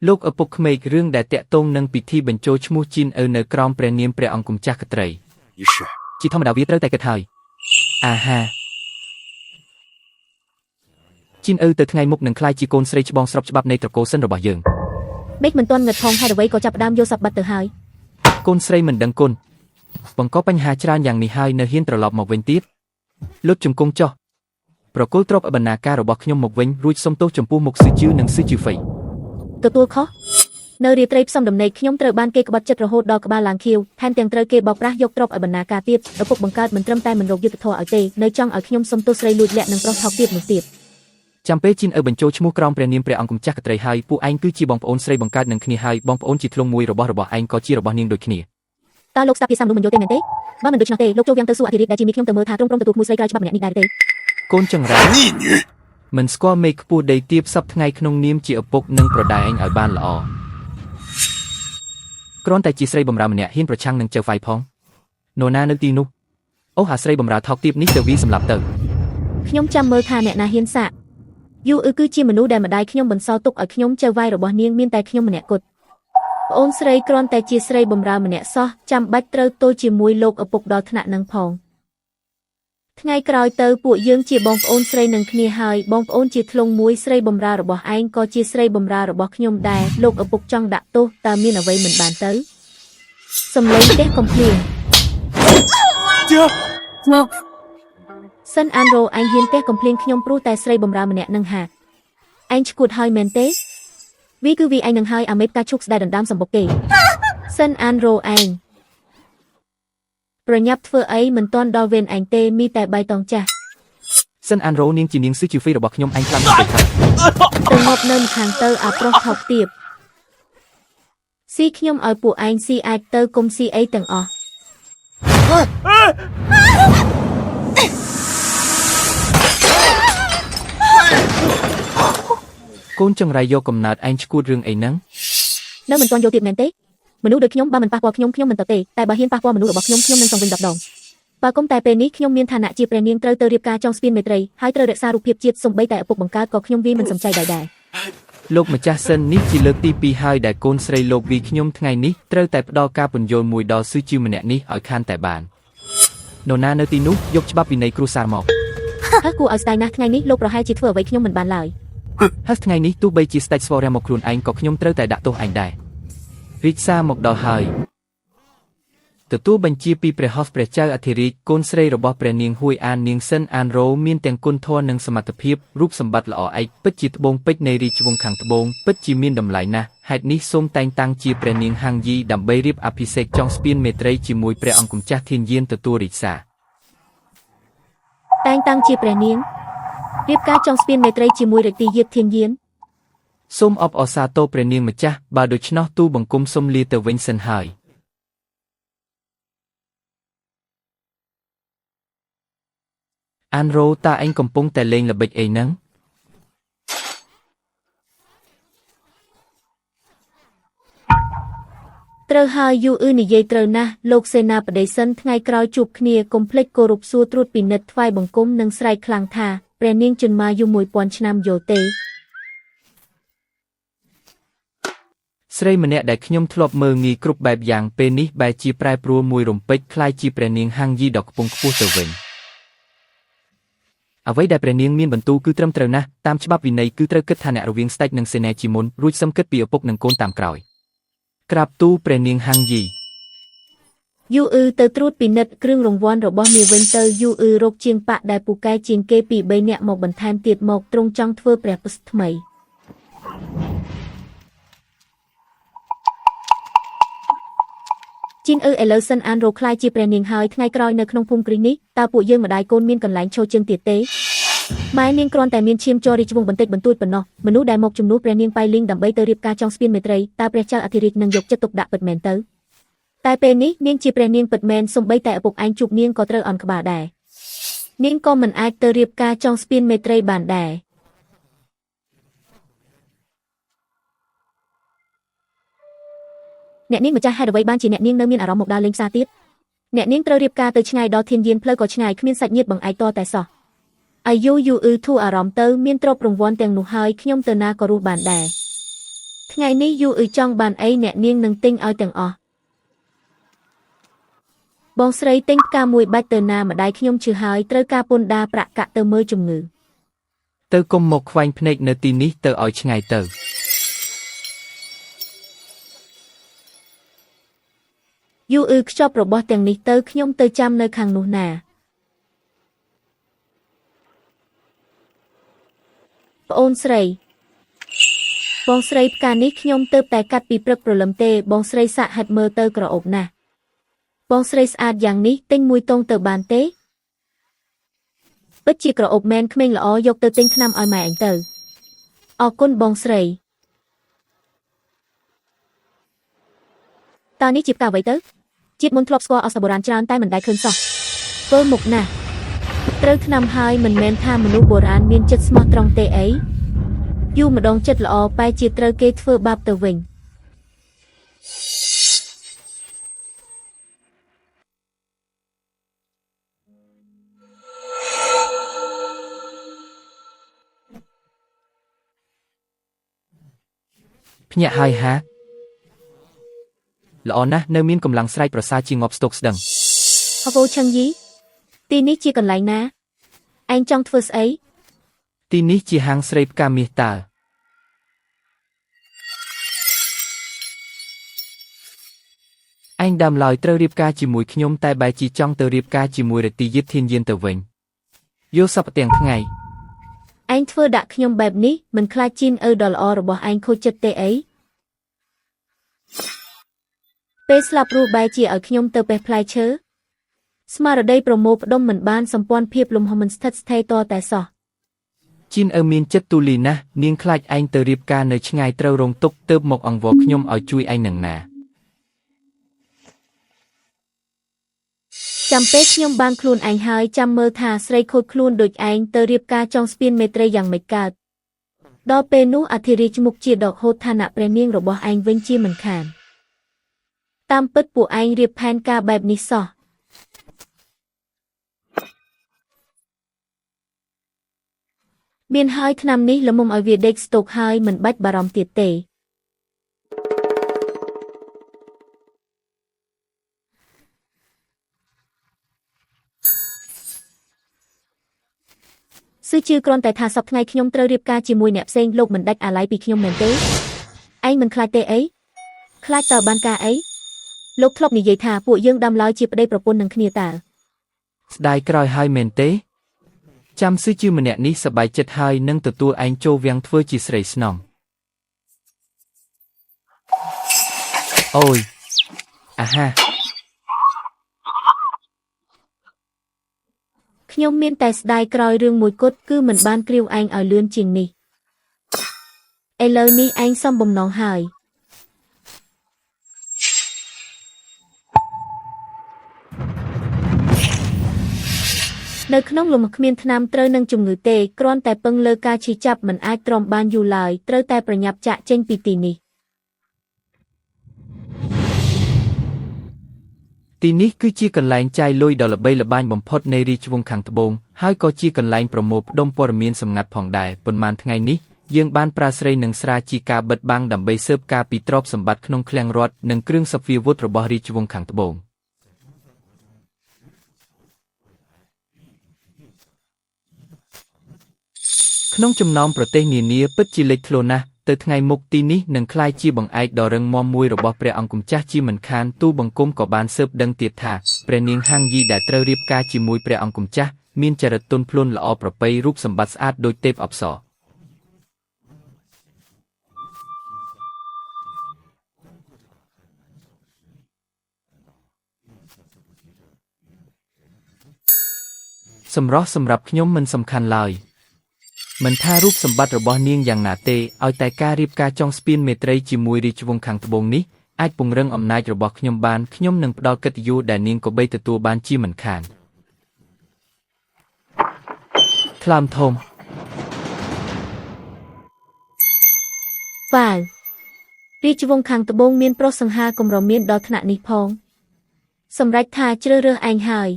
លោកឪពុកក្មេករឿងដែលតាក់ទងនឹងពិធីបញ្ចូលឈ្មោះជីនឪនៅក្រោមព្រះនាមព្រះអង្គម្ចាស់ក្ត្រីជាធម្មតាវាត្រូវតែគិតហើយអាហាជីនឪទៅថ្ងៃមុខនឹងក្លាយជាកូនស្រីច្បងស្របច្បាប់នៃត្រកូលសិនរបស់យើងបេកមិនទាន់ងឹតផងហេតុអ្វីក៏ចាប់ផ្ដើមយកសពបាត់ទៅហើយកូនស្រីមិនដឹងគុណបង្កបញ្ហាច្រើនយ៉ាងនេះហើយនៅហ៊ានត្រឡប់មកវិញទៀតលុតជង្គង់ចុះប្រគល់ទ្រព្យបណ្ណាការរបស់ខ្ញុំមកវិញរួចសុំទោសចំពោះមុខស៊ឺជឺនិងស៊ឺជឺហ្វៃទទួលខុសនៅរាត្រីផ្សំដំណេកខ្ញុំត្រូវបានគេក្បត់ចិត្តរហូតដល់ក្បាលឡើងខៀវថែមទាំងត្រូវគេបោកប្រាស់យកទ្រព្យបណ្ណាការទៀតឪពុកបង្កើតមិនត្រឹមតែមិនរកយុត្តិធម៌ឲ្យទេនៅចង់ឲ្យខ្ញុំសុំទោសស្រីលួចលាក់និងប្រុសថោកទៀតនោះទៀតចាំពេលជីនឪបញ្ចូលឈ្មោះក្រោមព្រះនាមព្រះអង្គម្ចាស់ក្ត្រីហើយពួកឯងគឺជាបងប្អូនស្រីបង្កើតនឹងគ្នាហើយបងប្អូនជាធ្លុងមួយរបស់ឯងក៏ជារបស់នាងដូចគ្នាតើលោកស្ដាប់ភាសាមនុស្សមិនយល់ទេមែនទេបើមិនដូច្នោះទេលោកចូលវាំងទៅសួរអធិរាជដែលជាមីខ្ញុំទៅមើលថាទ្រង់ព្រមទទួលមួយស្រីក្រៅច្បាប់ម្នាក់នេះដែរទេកូនចង្រៃមិនស្គាល់មេឃខ្ពស់ដីទាបសពថ្ងៃក្នុងនាមជាឪពុកនិងប្រដៅឯងឲ្យបានល្អគ្រាន់តែជាស្រីបំរើម្នាក់ហ៊ានប្រឆាំងនឹងចៅហ្វាយផងនរណានៅទីនោះអូអាស្រីបំរើថោកទាបនេះទៅវាសម្លាប់ទៅខ្ញុំចាំមើលថាអ្នកណាហ៊ានសាកយូគឺជាមនុស្សដែលម្ដាយខ្ញុំបន្សល់ទុកឲ្យខ្ញុំចៅហ្វាយរបស់នាងមានតែខ្ញុំម្នាក់គត់ប្អូនស្រីគ្រាន់តែជាស្រីបំរើម្នាក់សោះចាំបាច់ត្រូវទល់ជាមួយលោកឪពុកដល់ថ្នាក់នឹងផងថ្ងៃក្រោយទៅពួកយើងជាបងប្អូនស្រីនឹងគ្នាហើយបងប្អូនជាធ្លុងមួយស្រីបំរើរបស់ឯងក៏ជាស្រីបំរើរបស់ខ្ញុំដែរលោកឪពុកចង់ដាក់ទោសតើមានអ្វីមិនបានទៅសំឡេងផ្ទះកំភ្លៀងមកសិនអានរ៉ូឯងហ៊ានផ្ទះកំភ្លៀងខ្ញុំព្រោះតែស្រីបំរើម្នាក់នឹងហាឯងឈួតហើយមែនទេវាគឺវាឯងនឹងហើយអាមេបកាឈុកស្ដែដណ្ដើមសម្បុកគេសិនអានរ៉ូឯងប្រញាប់ធ្វើអីមិនទាន់ដល់វេនឯងទេមីតែបៃតងចាស់សិនអានរ៉ូនាងជានាងស៊ឺជឺហ្វីរបស់ខ្ញុំឯងខ្លាំងណាស់ទៅងប់នៅខាងទៅអាប្រុសថោកទាបស៊ីខ្ញុំឲ្យពួកឯងស៊ីអាចទៅគុំស៊ីអីទាំងអស់កូនចង្រៃយកកំណើតឯងឈួតរឿងអីហ្នឹងនៅមិនទាន់យកទៀតមែនទេមនុស្សដូចខ្ញុំបើមិនប៉ះពាល់ខ្ញុំមិនទៅទេតែបើហ៊ានប៉ះពាល់មនុស្សរបស់ខ្ញុំនឹងសងវិញ10ដងបើគុំតែពេលនេះខ្ញុំមានឋានៈជាព្រះនាងត្រូវទៅរៀបការចងស្ពានមេត្រីហើយត្រូវរក្សារូបភាពជាតិសំបីតែឪពុកបង្កើតក៏ខ្ញុំវាមិនសំចៃដែរលោកម្ចាស់សិននេះជាលើកទី2ហើយដែលកូនស្រីលោកវីខ្ញុំថ្ងៃនេះត្រូវតែផ្ដល់ការពន្យល់មួយដល់ស៊ឺជឺម្នាក់នេះឲ្យខានតែបាននរណានៅទីនោះយកច្បាប់វិន័យគ្រួសារមកហើយគួរឲ្យស្ដាយណាស់ថ្ងៃនេះលោកប្រហែលជាធ្វើអ្វីខ្ញុំមិនបានឡើយហើយថ្ងៃនេះទោះបីជាស្ដេចស្វរៈមកខ្លួនឯងក៏ខ្ញុំត្រូវតែដាក់ទោសឯងដែររាជសារមកដល់ហើយទទួលបញ្ជាពីព្រះហស្ថព្រះចៅអធិរាជកូនស្រីរបស់ព្រះនាងហួយអាននាងសិនអានរ៉ូមានទាំងគុណធម៌និងសមត្ថភាពរូបសម្បត្តិល្អឯកពិតជាត្បូងពេជ្រនៃរាជវង្សខាងត្បូងពិតជាមានតម្លៃណាស់ហេតុនេះសូមតែងតាំងជាព្រះនាងហាងយីដើម្បីរៀបអភិសេកចុងស្ពានមេត្រីជាមួយព្រះអង្គម្ចាស់ធានយានទទួលរាជសារតែងតាំងជាព្រះនាងរៀបការចុងស្ពានមេត្រីជាមួយរាជទីយាទធានយានសូមអបអរសាទរព្រះនាងម្ចាស់បើដូច្នោះទូបង្គំសូមលាទៅវិញសិនហើយអានរ៉ូតើឯងកំពុងតែលេងល្បិចអីហ្នឹងត្រូវហើយយូនិយាយត្រូវណាស់លោកសេនាបតីសិនថ្ងៃក្រោយជួបគ្នាកុំភ្លេចគោរពសួរត្រួតពិនិត្យថ្វាយបង្គំនិងស្រែកខ្លាំងថាព្រះនាងជន្មាយុ1000ឆ្នាំយោទេស្រីម្នាក់ដែលខ្ញុំធ្លាប់មើលងាយគ្រប់បែបយ៉ាងពេលនេះបែរជាប្រែប្រួលមួយរំពេចคล้ายជាព្រះនាងហាងយីដ៏ខ្ពង់ខ្ពស់ទៅវិញអ្វីដែលព្រះនាងមានបន្ទូលគឺត្រឹមត្រូវណាស់តាមច្បាប់វិន័យគឺត្រូវគិតថាអ្នករវាងស្ដេចនិងសេនាជាមុនរួចសឹមគិតពីឪពុកនិងកូនតាមក្រោយក្រាបទូលព្រះនាងហាងយីយូទៅត្រួតពិនិត្យគ្រឿងរង្វាន់របស់នាងវិញទៅយូរកជាងប៉ាក់ដែលពូកែជាងគេពី3នាក់មកបន្ថែមទៀតមកទ្រង់ចង់ធ្វើព្រះពុស្ថ្មីជីនឥឡូវសិនអានរ៉ូខ្លាយជាព្រះនាងហើយថ្ងៃក្រោយនៅក្នុងភូមិគ្រីនេះតើពួកយើងម្ដាយកូនមានកន្លែងឈរជើងទៀតទេម៉ែនាងគ្រាន់តែមានឈាមចររាជវង្សបន្តិចបន្តួចប៉ុណ្ណោះមនុស្សដែលមកជំនួសព្រះនាងប៉ៃលីងដើម្បីទៅរៀបការចងស្ពានមេត្រីតើព្រះចៅអធិរាជនឹងយកចិត្តទុកដាក់ពិតមែនទៅតែពេលនេះនាងជាព្រះនាងពិតមែនសូម្បីតែឪពុកឯងជួបនាងក៏ត្រូវអន់ក្បាលដែរនាងក៏មិនអាចទៅរៀបការចងស្ពានមេត្រីបានដែរអ្នកនាងម្ចាស់ហេតុអ្វីបានជាអ្នកនាងនៅមានអារម្មណ៍មកដើរលេងផ្សារទៀតអ្នកនាងត្រូវរៀបការទៅឆ្ងាយដល់ធានយានផ្លូវក៏ឆ្ងាយគ្មានសាច់ញាតិបង្អែកតតែសោះអាយុធូរអារម្មណ៍ទៅមានទ្រព្យរង្វាន់ទាំងនោះហើយខ្ញុំទៅណាក៏រស់បានដែរ ថ្ងៃនេះយូចង់បានអីអ្នកនាងនឹងទិញឲ្យទាំងអស់បងស្រីទិញផ្កាមួយបាច់ទៅណាម្ដាយខ្ញុំជឿហើយត្រូវការពន្ធដារប្រាក់កាក់ទៅមើលជំងឺទៅគុំមកខ្វែងភ្នែកនៅទីនេះទៅឲ្យឆ្ងាយទៅយូខ្ចប់របស់ទាំងនេះទៅខ្ញុំទៅចាំនៅខាងនោះណាប្អូនស្រីបងស្រីផ្កានេះខ្ញុំទៅតែកាត់ពីព្រឹកព្រលឹមទេបងស្រីសាក់ហិតមើលទៅក្រអូបណាស់បងស្រីស្អាតយ៉ាងនេះទិញមួយតងទៅបានទេពិតជាក្រអូបមែនក្មេងល្អយកទៅទិញថ្នាំឲ្យម៉ែអញទៅអរគុណបងស្រីតើនេះជាផ្កាអ្វីទៅជាតិមុនធ្លាប់ស្គាល់អសបុរាណច្រើនតែមិនដែលឃើញសោះធ្វើមុខណាស់ត្រូវថ្នាំហើយមិនមែនថាមនុស្សបុរាណមានចិត្តស្មោះត្រង់ទេអីយូរម្ដងចិត្តល្អបែរជាត្រូវគេធ្វើបាបទៅវិញភ្ញាក់ហើយហាល្អណាស់នៅមានកម្លាំងស្រែកប្រសើរជាងប់ស្ទុកស្ដឹងអវោឆឹងយីទីនេះជាកន្លែងណាឯងចង់ធ្វើស្អីទីនេះជាហាងស្រីផ្កាមាសតើឯងដើមឡើយត្រូវរៀបការជាមួយខ្ញុំតែបែរជាចង់ទៅរៀបការជាមួយរទីយិតធានយានទៅវិញយកសពទាំងថ្ងៃឯងធ្វើដាក់ខ្ញុំបែបនេះមិនខ្លាចជីនឪដ៏ល្អរបស់ឯងខូចចិត្តទេអីពេលស្លាប់រស់បែរជាឲ្យខ្ញុំទៅបេះផ្លែឈើស្មារតីប្រមូលផ្ដុំមិនបានសម្ព័ន្ធភាពលំហមិនស្ថិតស្ថេរតតែសោះជីនឪមានចិត្តទូលីណាស់នាងខ្លាចឯងទៅរៀបការនៅឆ្ងាយត្រូវរងទុក្ខទើបមកអង្វរខ្ញុំឲ្យជួយឯងនឹងណាចាំពេលខ្ញុំបានខ្លួនឯងហើយចាំមើលថាស្រីខូចខ្លួនដូចឯងទៅរៀបការចង់ស្ពានមេត្រីយ៉ាងមិនកើតដល់ពេលនោះអធិរាជមុខជាដកហូតឋានៈព្រះនាងរបស់ឯងវិញជាមិនខានតាមពិតពួកឯងរៀបផែនការបែបនេះសោះមានហើយឆ្នាំនេះល្មមឲ្យវាដេកស្ទុកហើយមិនបាច់បារម្ភទៀតទេសឺជឿគ្រាន់តែថាសប្តាហ៍ថ្ងៃខ្ញុំត្រូវរៀបការជាមួយអ្នកផ្សេងលោកមិនដាច់អាឡ័យពីខ្ញុំមែនទេឯងមិនខ្លាចទេអីខ្លាចតើបានការអីលោកធ្លាប់និយាយថាពួកយើងដើមឡើយជាប្តីប្រពន្ធនឹងគ្នាតើស្ដាយក្រោយហើយមែនទេចាំស៊ឺជឿម្នាក់នេះសប្បាយចិត្តហើយនឹងទទួលឯងចូលវាំងធ្វើជាស្រីស្នំអូយអាហាខ្ញុំមានតែស្ដាយក្រោយរឿងមួយគត់គឺមិនបានគ្រាវឯងឲ្យលឿនជាងនេះឥឡូវនេះឯងសំបំណងហើយនៅក្នុងលំគ្មានថ្នាំត្រូវនឹងជំងឺទេគ្រាន់តែពឹងលើការឈឺចាប់មិនអាចទ្រាំបានយូរឡើយត្រូវតែប្រញាប់ចាក់ចេញពីទីនេះទីនេះគឺជាកន្លែងចាយលុយដ៏ល្បីល្បាញបំផុតនៃរាជវង្សខាងត្បូងហើយក៏ជាកន្លែងប្រមូលផ្ដុំព័ត៌មានសម្ងាត់ផងដែរប៉ុន្មានថ្ងៃនេះយើងបានប្រើស្រីនិងស្រាជាការបិទបាំងដើម្បីស៊ើបការពីទ្រព្យសម្បត្តិក្នុងឃ្លាំងរដ្ឋនិងគ្រឿងសព្វាវុធរបស់រាជវង្សខាងត្បូងក្នុងចំណោមប្រទេសនានាពិតជាលេចធ្លោណាស់ទៅថ្ងៃមុខទីនេះនឹងក្លាយជាបង្អែកដ៏រឹងមាំមួយរបស់ព្រះអង្គម្ចាស់ជាមិនខានទូបង្គំក៏បានស៊ើបដឹងទៀតថាព្រះនាងហាងយីដែលត្រូវរៀបការជាមួយព្រះអង្គម្ចាស់មានចរិតទន់ភ្លន់ល្អប្រពៃរូបសម្បត្តិស្អាតដូចទេពអប្សរសម្រស់សម្រាប់ខ្ញុំមិនសំខាន់ឡើយមិនថារូបសម្បត្តិរបស់នាងយ៉ាងណាទេឲ្យតែការរៀបការចងស្ពានមេត្រីជាមួយរាជវង្សខាងត្បូងនេះអាចពង្រឹងអំណាចរបស់ខ្ញុំបានខ្ញុំនឹងផ្ដល់កិត្តិយសដែលនាងក៏បីទទួលបានជាមិនខានថ្លើមធំវ៉ាវរាជវង្សខាងត្បូងមានប្រុសសង្ហាកម្រមានដល់ថ្នាក់នេះផងសម្រេចថាជ្រើសរើសឯងហើយ